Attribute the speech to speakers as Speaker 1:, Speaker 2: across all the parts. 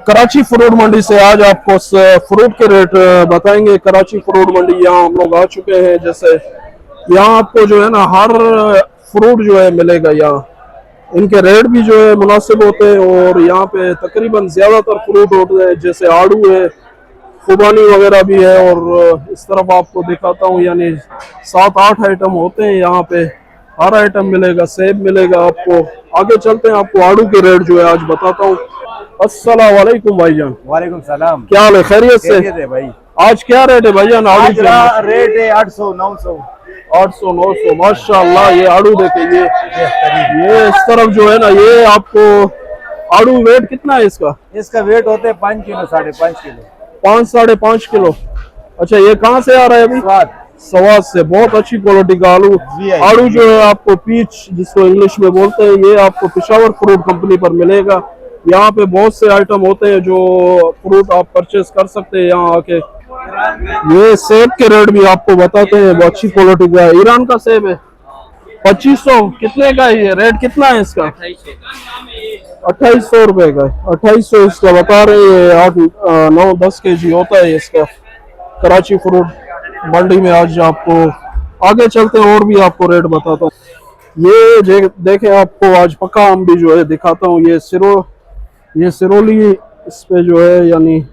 Speaker 1: Karachi fruit मंडी से आज आपको फ्रूट के रेट बताएंगे। कराची फ्रूट मंडी यहाँ हम लोग आ चुके हैं। जैसे यहाँ आपको जो है ना हर फ्रूट जो है मिलेगा। यहाँ इनके रेट भी जो है मुनासिब होते हैं और यहाँ पे तकरीबन ज्यादातर फ्रूट होते हैं। जैसे आड़ू है, खुबानी वगैरह भी है और इस तरफ आपको दिखाता हूँ, यानी 7-8 आइटम होते हैं यहाँ पे। हर आइटम मिलेगा, सेब मिलेगा आपको। आगे चलते हैं, आपको आड़ू के रेट जो है आज बताता हूँ। अस्सलाम वालेकुम भाईजान।
Speaker 2: वालेकुम सलाम।
Speaker 1: क्या हाल है? खैरियत से?
Speaker 2: है भाई।
Speaker 1: आज क्या रेट है भाईजान आड़ू का?
Speaker 2: रेट है 800-900।
Speaker 1: 800-900 माशाल्लाह। ये आड़ू देखे, ये इस तरफ जो है ना, ये आपको आड़ू वेट कितना है इसका?
Speaker 2: इसका वेट होता है 5 किलो 5.5 किलो।
Speaker 1: 5-5.5 किलो। अच्छा, ये कहाँ से आ रहा है अभी? सवाद से। बहुत अच्छी क्वालिटी का आलू आड़ू जो है आपको पीच जिसको इंग्लिश में बोलते हैं, ये आपको पेशावर फ्रूट कंपनी पर मिलेगा। यहाँ पे बहुत से आइटम होते हैं जो फ्रूट आप परचेज कर सकते हैं यहाँ आके। ये सेब के रेट भी आपको बताते हैं, बहुत अच्छी क्वालिटी का है। ईरान का सेब है 2500। कितने का है ये? रेट कितना है इसका? 2800 रुपए का है। 2800 इसका बता रहे हैं। 8-9-10 kg होता है इसका। कराची फ्रूट मंडी में आज आपको आगे चलते हैं और भी आपको रेट बताता हूँ। ये देखें, आपको आज पक्का आम भी जो है दिखाता हूँ। ये सिरोली इस पे जो है, यानी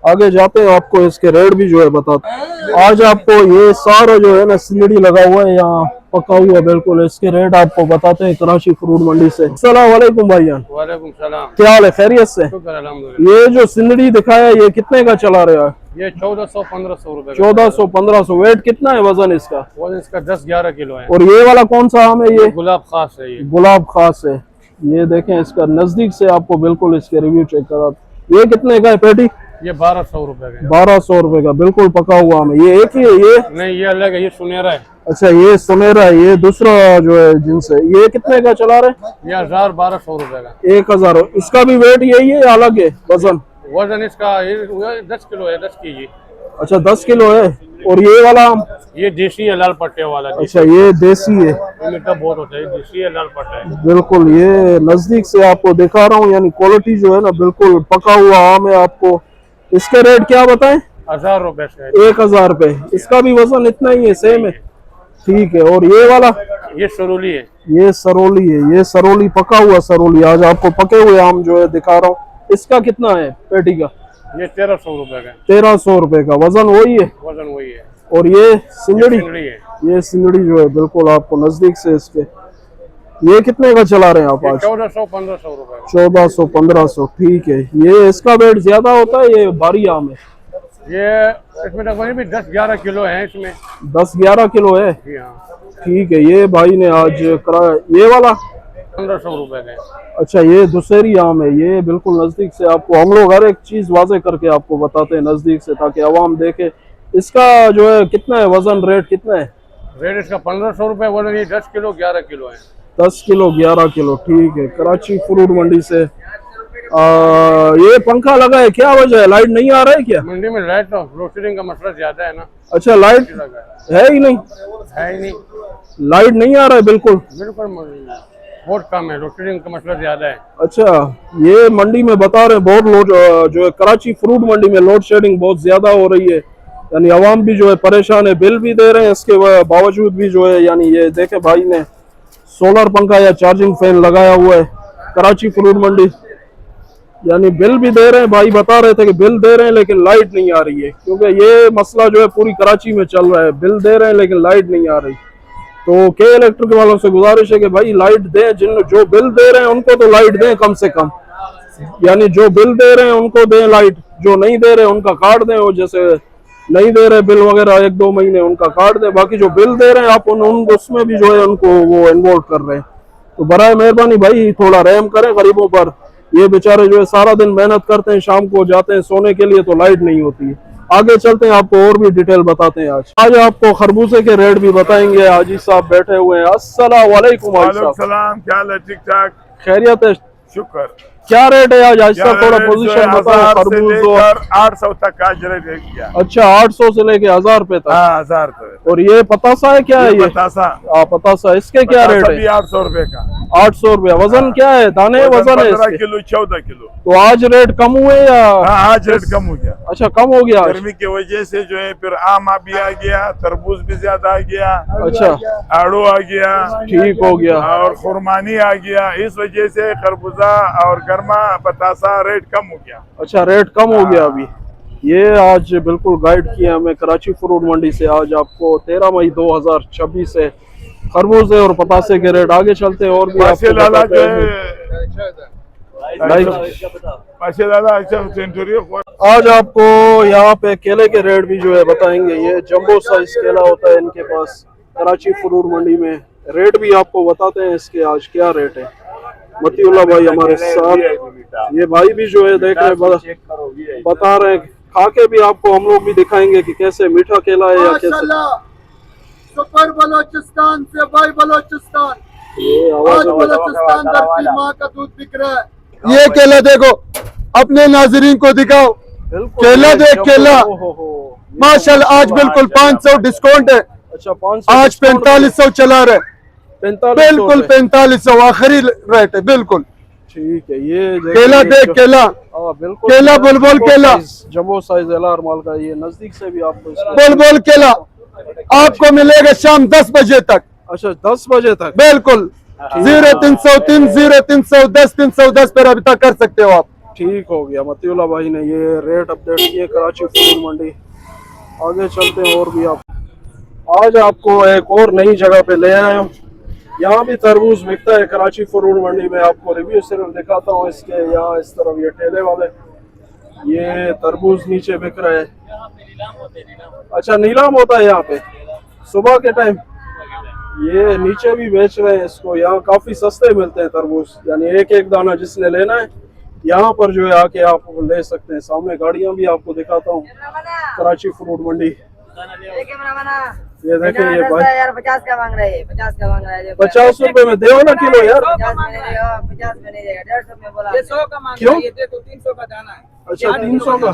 Speaker 1: आगे जाते हैं आपको इसके रेट भी जो है बताते हैं। आज आपको ये सारा जो है ना सिंदड़ी लगा हुआ है यहाँ, पका हुआ बिल्कुल। इसके रेट आपको बताते हैं कराची फ्रूट मंडी से। अस्सलाम वालेकुम भाईजान।
Speaker 2: वालेकुम सलाम।
Speaker 1: क्या हाल है? खैरियत से? ये जो सिंदड़ी दिखाया ये कितने का चला रहा है?
Speaker 2: ये 1400-1500 रुपए।
Speaker 1: 1400-1500। वेट कितना है वजन इसका?
Speaker 2: वजन इसका 10-11 किलो है।
Speaker 1: और ये वाला कौन सा आम है? ये
Speaker 2: गुलाब खास है। ये
Speaker 1: गुलाब खास है। ये देखें, इसका नजदीक से आपको बिल्कुल इसके रिव्यू चेक करा। ये कितने का है पेटी?
Speaker 2: ये 1200 रुपए का।
Speaker 1: 1200 रुपए का, बिल्कुल पका हुआ आम है। ये एक ही है? ये
Speaker 2: नहीं, ये अलग है, ये सुनहरा है।
Speaker 1: अच्छा, ये सुनहरा है। ये दूसरा जो है जिनसे, ये कितने का चला रहे?
Speaker 2: ये 1000-1200 रुपए का।
Speaker 1: 1000। इसका भी वेट यही है, अलग है वजन?
Speaker 2: वजन इसका 10 किलो है, 10 केजी।
Speaker 1: अच्छा, 10 किलो है। और ये वाला आम?
Speaker 2: ये देसी है, लाल पट्टे वाला।
Speaker 1: अच्छा, ये देसी है।
Speaker 2: मीठा बहुत होता है, देसी है, लाल पट्टा है।
Speaker 1: बिल्कुल, ये नजदीक से आपको दिखा रहा हूँ, यानी क्वालिटी जो है ना बिल्कुल पका हुआ आम है आपको। इसके रेट क्या बताएं?
Speaker 2: 1000 रुपए से।
Speaker 1: 1000 रुपए। इसका भी वजन इतना ही है, सेम है? ठीक है। और ये वाला?
Speaker 2: ये सरोली है।
Speaker 1: ये सरोली है। ये सरोली, पका हुआ सरोली। आज आपको पके हुए आम जो है दिखा रहा हूँ। इसका कितना है पेटी का?
Speaker 2: ये 1300 रुपए का।
Speaker 1: 1300 रुपए का। वजन वही है?
Speaker 2: वजन वही है।
Speaker 1: और ये सिंगड़ी?
Speaker 2: है।
Speaker 1: ये सिंगड़ी जो है बिल्कुल आपको नजदीक से इसके। ये कितने का चला रहे हैं आप आज?
Speaker 2: 1400-1500 रुपए।
Speaker 1: 1400-1500। ठीक है। ये इसका वेट ज्यादा होता है, ये भारी आम है?
Speaker 2: ये इसमें तकरीबन भी 10-11 किलो है। इसमें
Speaker 1: 10-11 किलो है। ठीक है। ये भाई ने आज कराया। ये वाला
Speaker 2: 1500 रुपए का।
Speaker 1: अच्छा, ये दुशहरी आम है। ये बिल्कुल नजदीक से आपको, हम लोग हर एक चीज वाजे करके आपको बताते हैं नजदीक से, ताकि आवाम देखे। इसका जो है कितना है वजन, रेट कितना है?
Speaker 2: रेट इसका 1500 रुपए। वजन ये 10 किलो 11 किलो है।
Speaker 1: 10 किलो 11 किलो। ठीक है। कराची फ्रूट मंडी से। ये पंखा लगा है, क्या वजह है? लाइट नहीं आ रहा है क्या?
Speaker 2: मंडी में लाइट लोडशेडिंग का मसला ज्यादा है ना।
Speaker 1: अच्छा, लाइट है ही नहीं?
Speaker 2: है ही नहीं,
Speaker 1: लाइट नहीं आ रहा है बिल्कुल?
Speaker 2: बहुत कम है, लोडशेडिंग का मसला ज्यादा है। अच्छा,
Speaker 1: ये मंडी में बता रहे हैं बहुत लोड जो है कराची फ्रूट मंडी में लोड शेडिंग बहुत ज्यादा हो रही है, यानी आवाम भी जो है परेशान है। बिल भी दे रहे हैं, इसके बावजूद भी जो है, यानी ये देखे भाई ने सोलर पंखा या चार्जिंग फैन लगाया हुआ है कराची फ्रूट मंडी, यानी बिल भी दे रहे हैं। भाई बता रहे थे कि बिल दे रहे हैं लेकिन लाइट नहीं आ रही है, क्योंकि ये मसला जो है पूरी कराची में चल रहा है। बिल दे रहे हैं लेकिन लाइट नहीं आ रही। तो के इलेक्ट्रिक वालों से गुजारिश है कि भाई लाइट दें, जो बिल दे रहे हैं उनको तो लाइट दें कम से कम, यानी जो बिल दे रहे हैं उनको दें लाइट, जो नहीं दे रहे उनका काट दें। और जैसे नहीं दे रहे बिल वगैरह 1-2 महीने, उनका काट दें। बाकी जो बिल दे रहे हैं आप उसमें भी जो है उनको वो इन्वॉल्व कर रहे हैं। तो बराए मेहरबानी भाई थोड़ा रहम करें गरीबों पर। ये बेचारे जो है सारा दिन मेहनत करते हैं, शाम को जाते हैं सोने के लिए तो लाइट नहीं होती है। आगे चलते हैं, आपको और भी डिटेल बताते हैं। आज आपको खरबूजे के रेट भी बताएंगे। हाजी साहब बैठे हुए हैं। अस्सलाम वालेकुम।
Speaker 3: वालेकुम सलाम। क्या हाल है? ठीक ठाक?
Speaker 1: खैरियत है?
Speaker 3: शुक्र।
Speaker 1: क्या रेट है आज? आज
Speaker 3: क्या
Speaker 1: सर थोड़ा
Speaker 3: रेट
Speaker 1: पोजीशन
Speaker 3: जो
Speaker 1: बताओ
Speaker 3: 1000 से
Speaker 1: खरबूज और।
Speaker 3: लेकर 800 तक का रेट है क्या?
Speaker 1: अच्छा 800 से लेके 1000 रुपए तक।
Speaker 3: हाँ 1000 रुपए।
Speaker 1: और ये पतासा है क्या है ये?
Speaker 3: बतासा
Speaker 1: पतासा, इसके क्या रेट
Speaker 3: भी
Speaker 1: है?
Speaker 3: 800 रुपए का।
Speaker 1: 800 रुपया। वजन क्या है? दाने वजन है
Speaker 3: 15
Speaker 1: इसके?
Speaker 3: Kilo 14 kilo.
Speaker 1: तो आज रेट कम हुए या?
Speaker 3: हाँ आज रेट कम हो गया।
Speaker 1: अच्छा कम हो गया आज।
Speaker 3: गर्मी की वजह से जो है फिर आम भी आ गया, तरबूज भी ज्यादा आ गया,
Speaker 1: अच्छा
Speaker 3: आड़ू आ गया,
Speaker 1: ठीक हो गया।
Speaker 3: और खुरमानी आ गया। इस वजह से खरबूजा और गर्मा बतासा रेट कम हो गया।
Speaker 1: अच्छा रेट कम हो गया अभी। ये आज बिल्कुल गाइड किया हमें कराची फ्रूट मंडी से। आज आपको 13 मई 2026 से खरबूजे और पतासे के रेट। आगे चलते हैं और भी आपको
Speaker 3: लाला
Speaker 1: बताते
Speaker 3: जो
Speaker 1: हैं।
Speaker 3: है
Speaker 1: आज आपको यहाँ पे केले के रेट भी जो है बताएंगे। ये जंबो साइज केला होता है इनके पास कराची फ्रूट मंडी में। रेट भी आपको बताते हैं इसके आज क्या रेट है। मतीउल्लाह भाई हमारे साथ। ये भाई भी जो है देख रहे बता रहे हैं। खा के भी आपको हम लोग भी दिखाएंगे कि कैसे मीठा केला है या कैसे।
Speaker 4: सुपर बलोचिस्तान से भाई बलोचिस्तान,
Speaker 1: ये
Speaker 4: आज
Speaker 1: आवाज
Speaker 4: बलोचिस्तान धरती माँ का दूध बिक रहा है। ये केला देखो, अपने नाजरीन को दिखाओ। केला देख केला, माशाल्लाह आज बिल्कुल 500 डिस्काउंट है।
Speaker 1: अच्छा 500
Speaker 4: आज 4500 चला रहे,
Speaker 1: 4500
Speaker 4: बिल्कुल 4500 आखिरी रेट है बिल्कुल।
Speaker 1: ठीक है। ये
Speaker 4: केला देख केला,
Speaker 1: बिल्कुल
Speaker 4: केला बुलबुल केला,
Speaker 1: जम्बो साइज एलआर माल का। ये नजदीक से भी आपको
Speaker 4: बुलबुल केला आपको मिलेगा शाम 10 बजे तक।
Speaker 1: अच्छा 10 बजे तक
Speaker 4: बिल्कुल 0303 0310 310 पर अभी तक कर सकते हो आप।
Speaker 1: ठीक हो गया। मतीउल्लाह भाई ने ये रेट अपडेट किए कराची फ्रूट मंडी। आगे चलते हैं और भी आप। आज आपको एक और नई जगह पे ले आया हूँ। यहाँ भी तरबूज बिकता है कराची फ्रूट मंडी में। आपको रिव्यू सिर्फ दिखाता हूँ इसके। यहाँ इस तरफ ये ठेले वाले, ये तरबूज नीचे बिक रहे हैं। अच्छा नीलाम होता है यहाँ पे सुबह के टाइम। ये नीचे भी बेच रहे हैं इसको। यहाँ काफी सस्ते मिलते हैं तरबूज, यानी एक एक दाना जिसने लेना है यहाँ पर जो है आके आप ले सकते हैं। सामने गाड़ियां भी आपको दिखाता हूँ कराची फ्रूट मंडी। ये देखें ये भाई
Speaker 5: यार 50 का मांग रहे हैं, 50 का मांग रहा है।
Speaker 1: 50 रुपए में दे ना किलो यार।
Speaker 5: 50 में नहीं देगा, 50 में नहीं देगा, 150 में बोला।
Speaker 6: ये 100 का मांग
Speaker 1: क्यों?
Speaker 6: रहा है, ये तो 300 का दाना है।
Speaker 1: अच्छा 300 का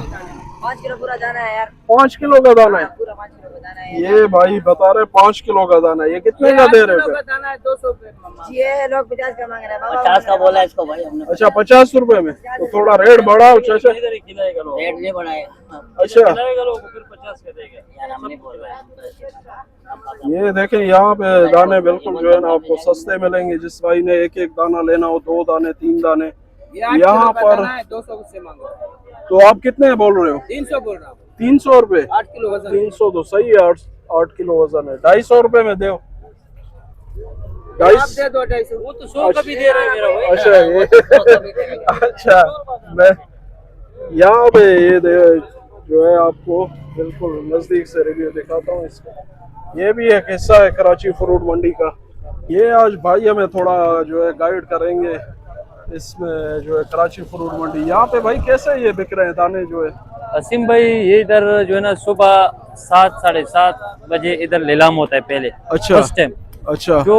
Speaker 5: 5 किलो पूरा दाना है यार,
Speaker 1: 5 किलो का दाना है।
Speaker 5: पूरा 5 किलो का दाना है।
Speaker 1: ये भाई बता रहे 5 किलो का दाना। ये कितने का दे रहे
Speaker 6: किलो का
Speaker 1: हैं?
Speaker 6: दाना है 200 रुपए मम्मा।
Speaker 5: ये लोग 50 का मांग रहे हैं।
Speaker 7: 50 का बोला इसको भाई हमने।
Speaker 1: अच्छा 50 रुपए में। तो थोड़ा रेट बढ़ाओ चाचा।
Speaker 7: रेट नहीं बढ़ाएगा।
Speaker 1: अच्छा
Speaker 7: यार हमने बोला
Speaker 1: ये देखें यहाँ पे दाने बिल्कुल जो है ना आपको सस्ते मिलेंगे। जिस भाई ने एक एक दाना लेना हो, 2 दाने 3 दाने
Speaker 6: ये 8
Speaker 1: यहाँ
Speaker 6: किलो का
Speaker 1: पर।
Speaker 6: दाना है, 200 से मांग रहा है।
Speaker 1: तो आप कितने बोल रहे हो?
Speaker 6: 300 बोल रहा हूँ।
Speaker 1: 300 रुपए।
Speaker 6: 8 किलो वजन।
Speaker 1: 300 तो सही है। 8 किलो वजन है। 250 रुपए में दो।
Speaker 6: आप दे दो 250। वो तो 100 का भी दे रहे हैं मेरा भाई।
Speaker 1: अच्छा ये अच्छा मैं यहाँ पे ये जो है आपको बिल्कुल नजदीक से रिव्यू दिखाता हूँ इसका। ये भी एक हिस्सा है कराची फ्रूट मंडी का। ये आज भाई हमें थोड़ा जो है गाइड करेंगे इसमें जो है कराची फ्रूट मंडी। यहाँ पे भाई कैसे ये बिक रहे हैं दाने जो है?
Speaker 8: असीम भाई ये इधर जो है ना सुबह 7 साढ़े 7 बजे इधर नीलाम होता है पहले।
Speaker 1: अच्छा
Speaker 8: फर्स्ट टाइम
Speaker 1: अच्छा
Speaker 8: जो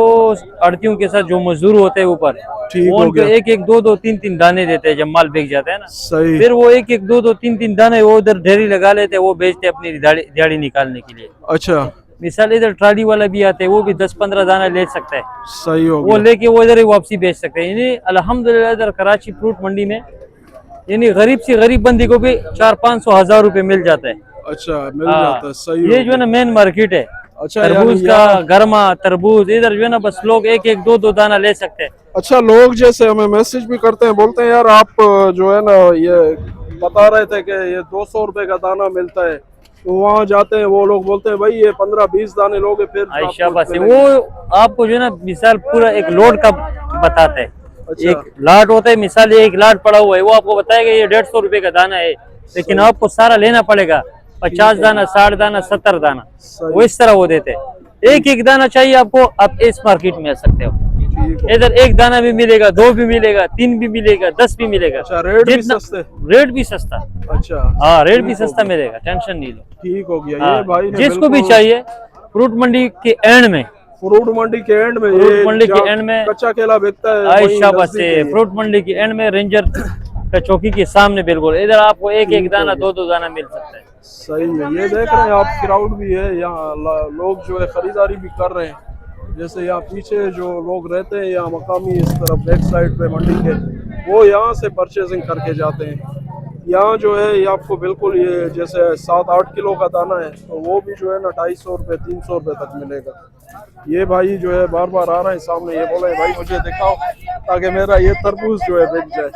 Speaker 8: आड़तियों के साथ जो मजदूर होते हैं ऊपर,
Speaker 1: ठीक
Speaker 8: वो
Speaker 1: हो
Speaker 8: उनको
Speaker 1: गया।
Speaker 8: एक एक 2 3 3 दाने देते हैं जब माल बिक जाता है ना।
Speaker 1: सही।
Speaker 8: फिर वो एक एक 2 3 3 दाने वो उधर ढेरी लगा लेते हैं, वो बेचते हैं अपनी दिहाड़ी निकालने के लिए।
Speaker 1: अच्छा
Speaker 8: मिसाल इधर ट्राली वाला भी आते हैं, वो भी 10-15 दाना ले सकता है।
Speaker 1: सही हो
Speaker 8: वो
Speaker 1: गया।
Speaker 8: लेके वो इधर ही वापसी बेच सकते हैं। यानी अल्हम्दुलिल्लाह इधर कराची फ्रूट मंडी में यानी गरीब से गरीब बंदी को भी 400-500 रुपए मिल जाता है।
Speaker 1: अच्छा मिल
Speaker 8: हाँ,
Speaker 1: जाता है। सही
Speaker 8: ये
Speaker 1: हो
Speaker 8: जो है ना मेन मार्केट है
Speaker 1: अच्छा
Speaker 8: तरबूज
Speaker 1: यानी
Speaker 8: का।
Speaker 1: यहाँ-
Speaker 8: गर्मा तरबूज इधर जो है ना बस लोग एक एक 2 दाना ले सकते हैं।
Speaker 1: अच्छा लोग जैसे हमें मैसेज भी करते हैं, बोलते हैं यार आप जो है ना ये बता रहे थे कि ये 200 रुपए का दाना मिलता है, तो वहाँ जाते हैं वो लोग बोलते हैं भाई ये 15-20 दाने लोगे फिर
Speaker 8: आयशा
Speaker 1: आपको
Speaker 8: बस
Speaker 1: मिलेंगे।
Speaker 8: वो आपको जो है ना मिसाल पूरा एक लोड का बताता है।
Speaker 1: अच्छा।
Speaker 8: एक लाट होता है, मिसाल ये एक लाट पड़ा हुआ है, वो आपको बताएगा ये 150 रुपए का दाना है, लेकिन आपको सारा लेना पड़ेगा। 50 दाना, 60 दाना, 70 दाना, वो इस तरह वो देते हैं। एक एक दाना चाहिए आपको, आप इस मार्केट में आ सकते हो।
Speaker 1: ठीक है।
Speaker 8: इधर एक दाना भी मिलेगा, 2 भी मिलेगा, 3 भी मिलेगा, 10 भी मिलेगा।
Speaker 1: अच्छा रेट भी
Speaker 8: जितना-
Speaker 1: सस्ते।
Speaker 8: रेट भी सस्ता।
Speaker 1: अच्छा
Speaker 8: हाँ रेट भी सस्ता मिलेगा, टेंशन नहीं लो।
Speaker 1: ठीक हो गया।
Speaker 8: हाँ,
Speaker 1: ये भाई ने
Speaker 8: जिसको भी
Speaker 1: बिल्कुल-
Speaker 8: चाहिए फ्रूट मंडी के एंड में
Speaker 1: फ्रूट मंडी के एंड में,
Speaker 8: फ्रूट
Speaker 1: ये
Speaker 8: मंडी के
Speaker 1: जहाँ
Speaker 8: एंड में
Speaker 1: कच्चा केला बिकता है
Speaker 8: आई
Speaker 1: वहीं
Speaker 8: शाबाश
Speaker 1: नजदीक
Speaker 8: से
Speaker 1: है ये।
Speaker 8: फ्रूट मंडी के एंड में रेंजर का चौकी के सामने बिल्कुल, इधर आपको एक एक दाना दो दो दाना मिल सकता है।
Speaker 1: सही में ये देख रहे हैं आप, क्राउड भी है यहाँ, लोग जो है खरीदारी भी कर रहे हैं। जैसे यहाँ पीछे जो लोग रहते हैं यहाँ मकामी, इस तरफ बैक साइड पे मंडी के, वो यहाँ से परचेजिंग करके जाते हैं। यहाँ जो है ये आपको बिल्कुल ये जैसे 7-8 किलो का दाना है तो वो भी जो है ना 250 रुपये 300 रुपये तक मिलेगा। ये भाई जो है बार बार आ रहे हैं सामने, ये बोले भाई मुझे दिखाओ ताकि मेरा ये तरबूज जो है बिक जाए।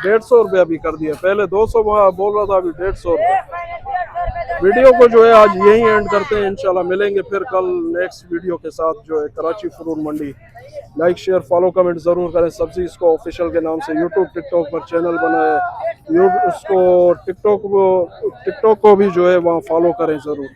Speaker 1: 150 रुपये अभी कर दिया, पहले 200 बोल रहा था, अभी 150 रुपये। वीडियो को जो है आज यही एंड करते हैं, इंशाल्लाह मिलेंगे फिर कल नेक्स्ट वीडियो के साथ जो है कराची फ्रूट मंडी। लाइक शेयर फॉलो कमेंट ज़रूर करें। सब्जी इसको ऑफिशियल के नाम से यूट्यूब टिकटॉक पर चैनल बनाया है, उसको टिकटॉक को भी जो है वहाँ फॉलो करें ज़रूर।